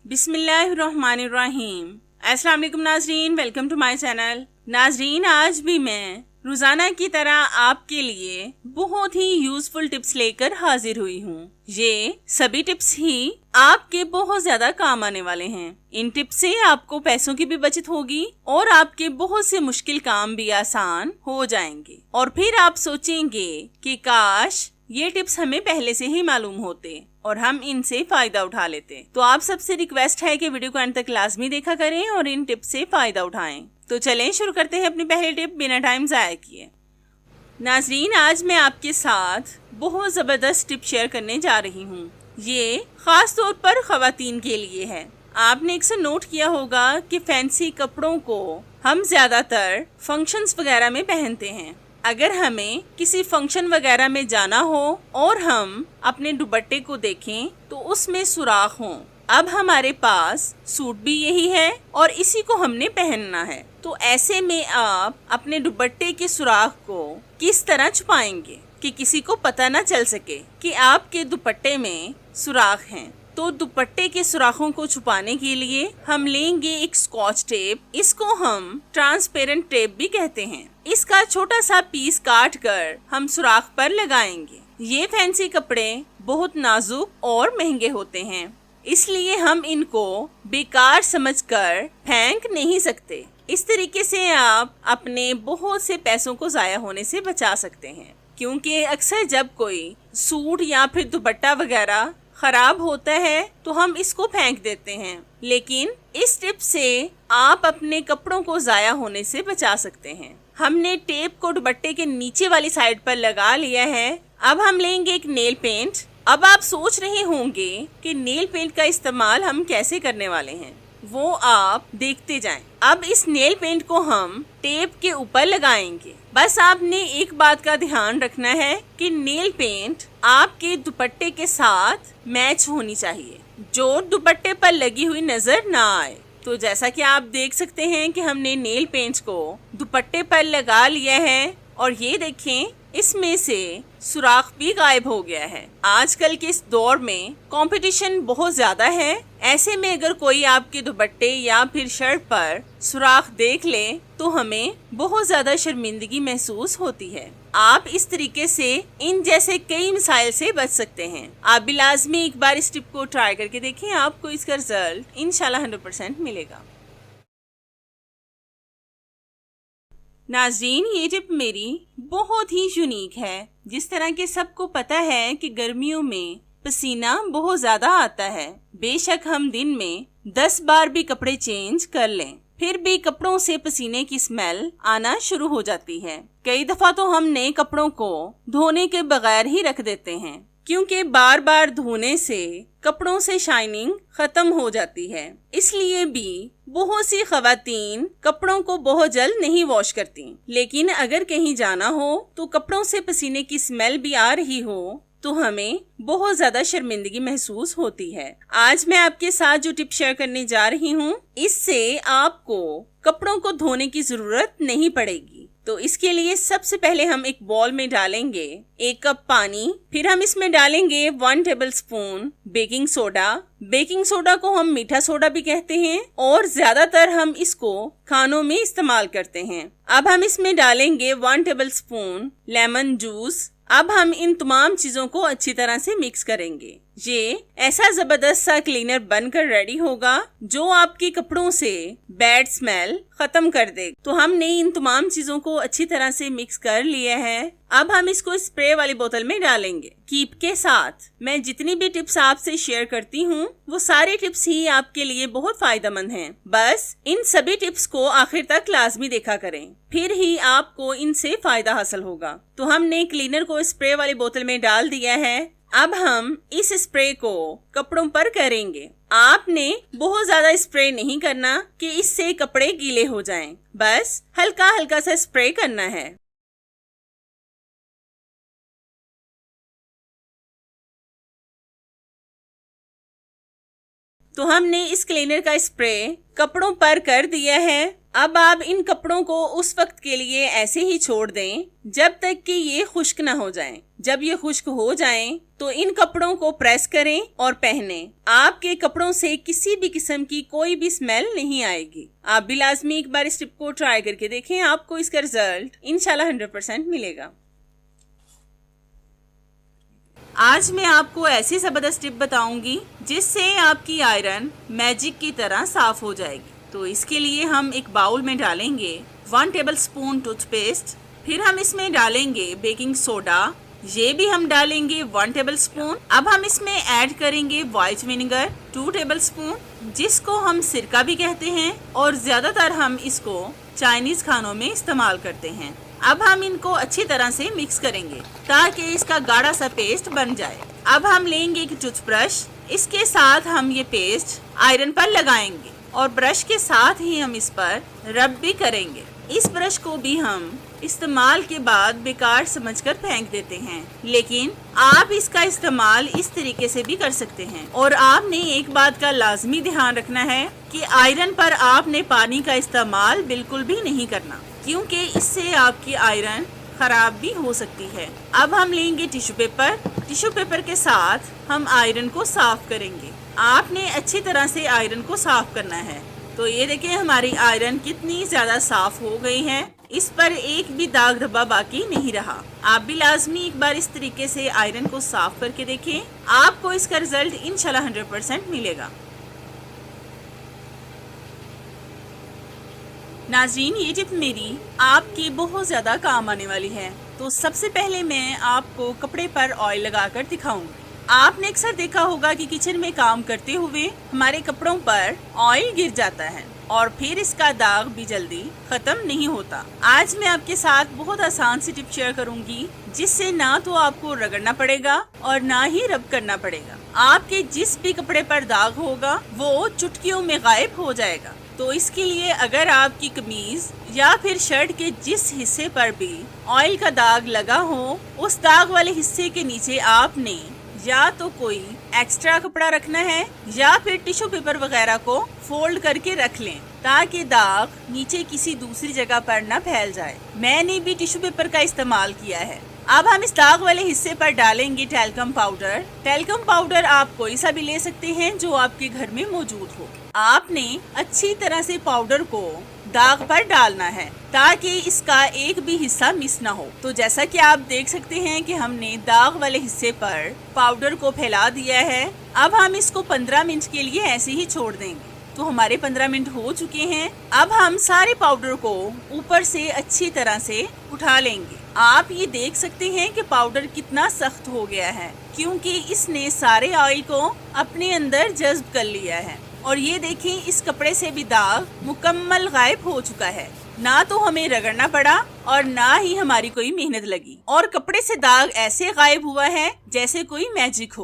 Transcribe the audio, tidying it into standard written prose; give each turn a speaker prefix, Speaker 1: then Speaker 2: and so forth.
Speaker 1: बिस्मिल्लाहिर्रहमानिर्रहीम। अस्सलाम वालेकुम नाजरीन, वेलकम टू माय चैनल। नाजरीन, आज भी मैं रोजाना की तरह आपके लिए बहुत ही यूजफुल टिप्स लेकर हाजिर हुई हूँ। ये सभी टिप्स ही आपके बहुत ज्यादा काम आने वाले हैं। इन टिप्स से आपको पैसों की भी बचत होगी और आपके बहुत से मुश्किल काम भी आसान हो जाएंगे। और फिर आप सोचेंगे कि काश ये टिप्स हमें पहले से ही मालूम होते और हम इनसे फायदा उठा लेते। तो आप सबसे रिक्वेस्ट है कि वीडियो को अंत तक लाजमी देखा करें और इन टिप्स से फायदा उठाएं। तो चलें शुरू करते हैं अपनी पहली टिप बिना टाइम ज़ाया किए। नाजरीन, आज मैं आपके साथ बहुत ज़बरदस्त टिप शेयर करने जा रही हूँ। ये खास तौर पर ख़वातीन के लिए है। आपने अक्सर नोट किया होगा कि फैंसी कपड़ों को हम ज़्यादातर फंक्शंस वगैरह में पहनते हैं। अगर हमें किसी फंक्शन वगैरह में जाना हो और हम अपने दुपट्टे को देखें तो उसमें सुराख हों। अब हमारे पास सूट भी यही है और इसी को हमने पहनना है। तो ऐसे में आप अपने दुपट्टे के सुराख को किस तरह छुपाएंगे कि किसी को पता ना चल सके कि आपके दुपट्टे में सुराख हैं। तो दुपट्टे के सुराखों को छुपाने के लिए हम लेंगे एक स्कॉच टेप। इसको हम ट्रांसपेरेंट टेप भी कहते हैं। इसका छोटा सा पीस काट कर हम सुराख पर लगाएंगे। ये फैंसी कपड़े बहुत नाजुक और महंगे होते हैं, इसलिए हम इनको बेकार समझकर फेंक नहीं सकते। इस तरीके से आप अपने बहुत से पैसों को जाया होने से बचा सकते हैं, क्योंकि अक्सर जब कोई सूट या फिर दुपट्टा वगैरह खराब होता है तो हम इसको फेंक देते हैं, लेकिन इस टिप से आप अपने कपड़ों को जाया होने से बचा सकते हैं। हमने टेप को दुपट्टे के नीचे वाली साइड पर लगा लिया है। अब हम लेंगे एक नेल पेंट। अब आप सोच रहे होंगे कि नेल पेंट का इस्तेमाल हम कैसे करने वाले हैं, वो आप देखते जाएं। अब इस नेल पेंट को हम टेप के ऊपर लगाएंगे। बस आपने एक बात का ध्यान रखना है कि नेल पेंट आपके दुपट्टे के साथ मैच होनी चाहिए, जो दुपट्टे पर लगी हुई नजर ना आए। तो जैसा कि आप देख सकते हैं कि हमने नेल पेंट को दुपट्टे पर लगा लिया है और ये देखें, इसमें से सुराख भी गायब हो गया है। आजकल के इस दौर में कंपटीशन बहुत ज्यादा है। ऐसे में अगर कोई आपके दुपट्टे या फिर शर्ट पर सुराख देख ले तो हमें बहुत ज्यादा शर्मिंदगी महसूस होती है। आप इस तरीके से इन जैसे कई मिसाइल से बच सकते हैं। आप भी लाजमी एक बार इस टिप को ट्राई करके देखें, आपको इसका रिजल्ट इंशाल्लाह 100% मिलेगा। नाज़रीन, ये टिप मेरी बहुत ही यूनिक है। जिस तरह के सबको पता है कि गर्मियों में पसीना बहुत ज्यादा आता है। बेशक हम दिन में 10 बार भी कपड़े चेंज कर लें, फिर भी कपड़ों से पसीने की स्मेल आना शुरू हो जाती है। कई दफा तो हम नए कपड़ों को धोने के बगैर ही रख देते हैं, क्योंकि बार बार धोने से कपड़ों से शाइनिंग खत्म हो जाती है। इसलिए भी बहुत सी खवातीन कपड़ों को बहुत जल्द नहीं वॉश करती, लेकिन अगर कहीं जाना हो तो कपड़ों से पसीने की स्मेल भी आ रही हो तो हमें बहुत ज्यादा शर्मिंदगी महसूस होती है। आज मैं आपके साथ जो टिप शेयर करने जा रही हूँ, इससे आपको कपड़ों को धोने की जरूरत नहीं पड़ेगी। तो इसके लिए सबसे पहले हम एक बॉल में डालेंगे 1 कप पानी। फिर हम इसमें डालेंगे 1 tablespoon baking soda. Baking soda को हम मीठा सोडा भी कहते हैं और ज्यादातर हम इसको खानों में इस्तेमाल करते हैं। अब हम इसमें डालेंगे 1 टेबलस्पून लेमन जूस। अब हम इन तमाम चीजों को अच्छी तरह से मिक्स करेंगे। ये ऐसा जबरदस्त सा क्लीनर बनकर रेडी होगा जो आपके कपड़ों से बैड स्मेल खत्म कर दे। तो हमने इन तमाम चीजों को अच्छी तरह से मिक्स कर लिया है। अब हम इसको स्प्रे वाली बोतल में डालेंगे। कीप के साथ मैं जितनी भी टिप्स आपसे शेयर करती हूँ वो सारी टिप्स ही आपके लिए बहुत फायदेमंद हैं। बस इन सभी टिप्स को आखिर तक लाजमी देखा करें, फिर ही आपको इनसे फायदा हासिल होगा। तो हमने क्लीनर को स्प्रे वाली बोतल में डाल दिया है। अब हम इस स्प्रे को कपड़ों पर करेंगे। आपने बहुत ज्यादा स्प्रे नहीं करना कि इससे कपड़े गीले हो जाएं। बस हल्का हल्का सा स्प्रे करना है। तो हमने इस क्लीनर का स्प्रे कपड़ों पर कर दिया है। अब आप इन कपड़ों को उस वक्त के लिए ऐसे ही छोड़ दें जब तक कि ये खुश्क न हो जाएं। जब ये खुश्क हो जाएं तो इन कपड़ों को प्रेस करें और पहनें। आपके कपड़ों से किसी भी किस्म की कोई भी स्मेल नहीं आएगी। आप भी लाजमी एक बार इस टिप को ट्राई करके देखें, आपको इसका रिजल्ट इंशाल्लाह 100% मिलेगा। आज मैं आपको ऐसी ज़बरदस्त टिप बताऊंगी जिससे आपकी आयरन मैजिक की तरह साफ हो जाएगी। तो इसके लिए हम एक बाउल में डालेंगे 1 टेबलस्पून टूथपेस्ट, फिर हम इसमें डालेंगे बेकिंग सोडा, ये भी हम डालेंगे 1 टेबलस्पून। अब हम इसमें ऐड करेंगे व्हाइट विनेगर 2 टेबलस्पून, जिसको हम सिरका भी कहते हैं और ज्यादातर हम इसको चाइनीज खानों में इस्तेमाल करते हैं। अब हम इनको अच्छी तरह से मिक्स करेंगे ताकि इसका गाढ़ा सा पेस्ट बन जाए। अब हम लेंगे एक टूथब्रश, इसके साथ हम ये पेस्ट आयरन पर लगाएंगे और ब्रश के साथ ही हम इस पर रब भी करेंगे। इस ब्रश को भी हम इस्तेमाल के बाद बेकार समझकर फेंक देते हैं, लेकिन आप इसका इस्तेमाल इस तरीके से भी कर सकते हैं। और आपने एक बात का लाजमी ध्यान रखना है कि आयरन पर आपने पानी का इस्तेमाल बिल्कुल भी नहीं करना, क्योंकि इससे आपकी आयरन खराब भी हो सकती है। अब हम लेंगे टिश्यू पेपर, टिश्यू पेपर के साथ हम आयरन को साफ करेंगे। आपने अच्छी तरह से आयरन को साफ करना है। तो ये देखिए हमारी आयरन कितनी ज्यादा साफ हो गई है, इस पर एक भी दाग धब्बा बाकी नहीं रहा। आप भी लाजमी एक बार इस तरीके से आयरन को साफ करके देखें, आपको इसका रिजल्ट इंशाल्लाह 100% मिलेगा। नाज़रीन, ये टिप मेरी आपकी बहुत ज्यादा काम आने वाली है। तो सबसे पहले मैं आपको कपड़े पर ऑयल लगाकर दिखाऊंगी। आपने अक्सर देखा होगा कि किचन में काम करते हुए हमारे कपड़ों पर ऑयल गिर जाता है और फिर इसका दाग भी जल्दी खत्म नहीं होता। आज मैं आपके साथ बहुत आसान सी टिप शेयर करूंगी, जिससे ना तो आपको रगड़ना पड़ेगा और ना ही रब करना पड़ेगा। आपके जिस भी कपड़े पर दाग होगा वो चुटकियों में गायब हो जाएगा। तो इसके लिए अगर आपकी कमीज या फिर शर्ट के जिस हिस्से पर भी ऑयल का दाग लगा हो, उस दाग वाले हिस्से के नीचे आपने या तो कोई एक्स्ट्रा कपड़ा रखना है या फिर टिश्यू पेपर वगैरह को फोल्ड करके रख लें, ताकि दाग नीचे किसी दूसरी जगह पर न फैल जाए। मैंने भी टिश्यू पेपर का इस्तेमाल किया है। अब हम इस दाग वाले हिस्से पर डालेंगे टैल्कम पाउडर। टैल्कम पाउडर आप कोई सा भी ले सकते हैं जो आपके घर में मौजूद हो। आपने अच्छी तरह से पाउडर को दाग पर डालना है ताकि इसका एक भी हिस्सा मिस ना हो। तो जैसा कि आप देख सकते हैं कि हमने दाग वाले हिस्से पर पाउडर को फैला दिया है। अब हम इसको 15 मिनट के लिए ऐसे ही छोड़ देंगे। तो हमारे 15 मिनट हो चुके हैं। अब हम सारे पाउडर को ऊपर से अच्छी तरह से उठा लेंगे। आप ये देख सकते हैं कि पाउडर कितना सख्त हो गया है, क्योंकि इसने सारे ऑयल को अपने अंदर जज्ब कर लिया है। और ये देखें, इस कपड़े से भी दाग मुकम्मल गायब हो चुका है। ना तो हमें रगड़ना पड़ा और ना ही हमारी कोई मेहनत लगी, और कपड़े से दाग ऐसे गायब हुआ है जैसे कोई मैजिक हो।